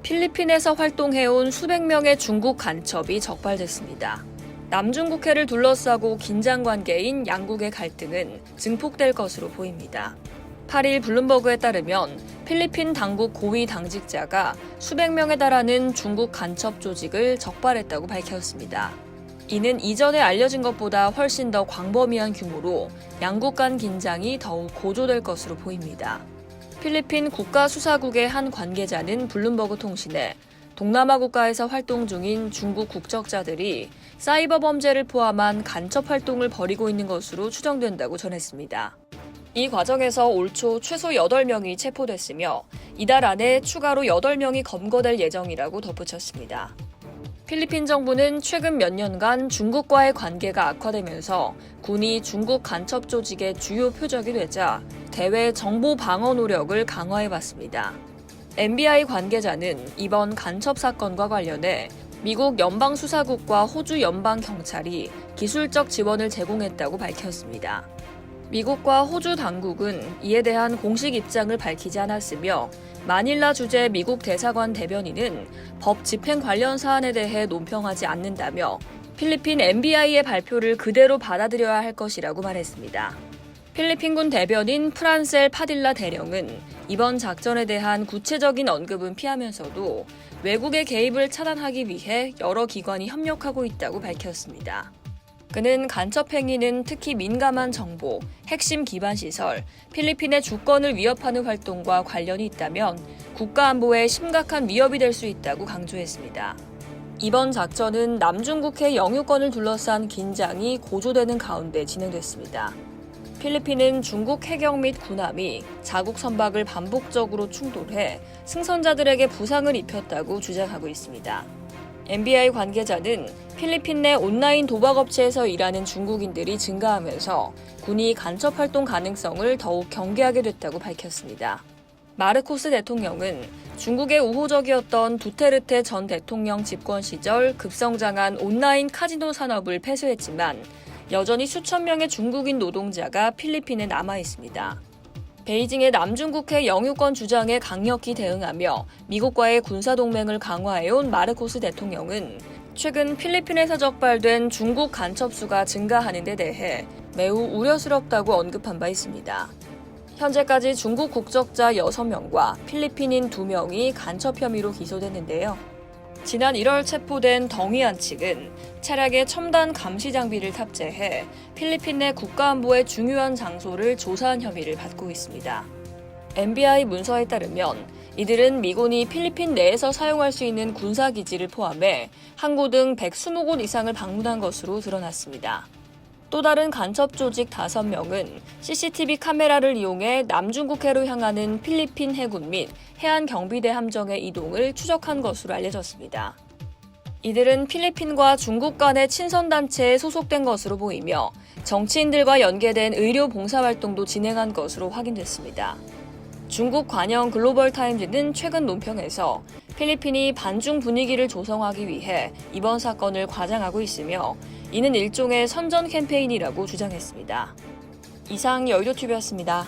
필리핀에서 활동해온 수백 명의 중국 간첩이 적발됐습니다. 남중국해를 둘러싸고 긴장 관계인 양국의 갈등은 증폭될 것으로 보입니다. 8일 블룸버그에 따르면 필리핀 당국 고위 당직자가 수백 명에 달하는 중국 간첩 조직을 적발했다고 밝혔습니다. 이는 이전에 알려진 것보다 훨씬 더 광범위한 규모로 양국 간 긴장이 더욱 고조될 것으로 보입니다. 필리핀 국가수사국의 한 관계자는 블룸버그 통신에 동남아 국가에서 활동 중인 중국 국적자들이 사이버 범죄를 포함한 간첩 활동을 벌이고 있는 것으로 추정된다고 전했습니다. 이 과정에서 올 초 최소 8명이 체포됐으며 이달 안에 추가로 8명이 검거될 예정이라고 덧붙였습니다. 필리핀 정부는 최근 몇 년간 중국과의 관계가 악화되면서 군이 중국 간첩 조직의 주요 표적이 되자 대외 정보 방어 노력을 강화해왔습니다. NBI 관계자는 이번 간첩 사건과 관련해 미국 연방수사국과 호주 연방경찰이 기술적 지원을 제공했다고 밝혔습니다. 미국과 호주 당국은 이에 대한 공식 입장을 밝히지 않았으며 마닐라 주재 미국 대사관 대변인은 법 집행 관련 사안에 대해 논평하지 않는다며 필리핀 NBI의 발표를 그대로 받아들여야 할 것이라고 말했습니다. 필리핀군 대변인 프란셀 파딜라 대령은 이번 작전에 대한 구체적인 언급은 피하면서도 외국의 개입을 차단하기 위해 여러 기관이 협력하고 있다고 밝혔습니다. 그는 간첩 행위는 특히 민감한 정보, 핵심 기반 시설, 필리핀의 주권을 위협하는 활동과 관련이 있다면 국가 안보에 심각한 위협이 될 수 있다고 강조했습니다. 이번 작전은 남중국해 영유권을 둘러싼 긴장이 고조되는 가운데 진행됐습니다. 필리핀은 중국 해경 및 군함이 자국 선박을 반복적으로 충돌해 승선자들에게 부상을 입혔다고 주장하고 있습니다. NBI 관계자는 필리핀 내 온라인 도박업체에서 일하는 중국인들이 증가하면서 군이 간첩 활동 가능성을 더욱 경계하게 됐다고 밝혔습니다. 마르코스 대통령은 중국의 우호적이었던 두테르테 전 대통령 집권 시절 급성장한 온라인 카지노 산업을 폐쇄했지만 여전히 수천 명의 중국인 노동자가 필리핀에 남아 있습니다. 베이징의 남중국해 영유권 주장에 강력히 대응하며 미국과의 군사동맹을 강화해온 마르코스 대통령은 최근 필리핀에서 적발된 중국 간첩 수가 증가하는 데 대해 매우 우려스럽다고 언급한 바 있습니다. 현재까지 중국 국적자 6명과 필리핀인 2명이 간첩 혐의로 기소됐는데요. 지난 1월 체포된 덩위안 측은 차량에 첨단 감시 장비를 탑재해 필리핀 내 국가안보의 중요한 장소를 조사한 혐의를 받고 있습니다. NBI 문서에 따르면 이들은 미군이 필리핀 내에서 사용할 수 있는 군사기지를 포함해 항구 등 120곳 이상을 방문한 것으로 드러났습니다. 또 다른 간첩 조직 5명은 CCTV 카메라를 이용해 남중국해로 향하는 필리핀 해군 및 해안경비대 함정의 이동을 추적한 것으로 알려졌습니다. 이들은 필리핀과 중국 간의 친선단체에 소속된 것으로 보이며 정치인들과 연계된 의료 봉사활동도 진행한 것으로 확인됐습니다. 중국 관영 글로벌타임즈는 최근 논평에서 필리핀이 반중 분위기를 조성하기 위해 이번 사건을 과장하고 있으며 이는 일종의 선전 캠페인이라고 주장했습니다. 이상 여의도TV였습니다.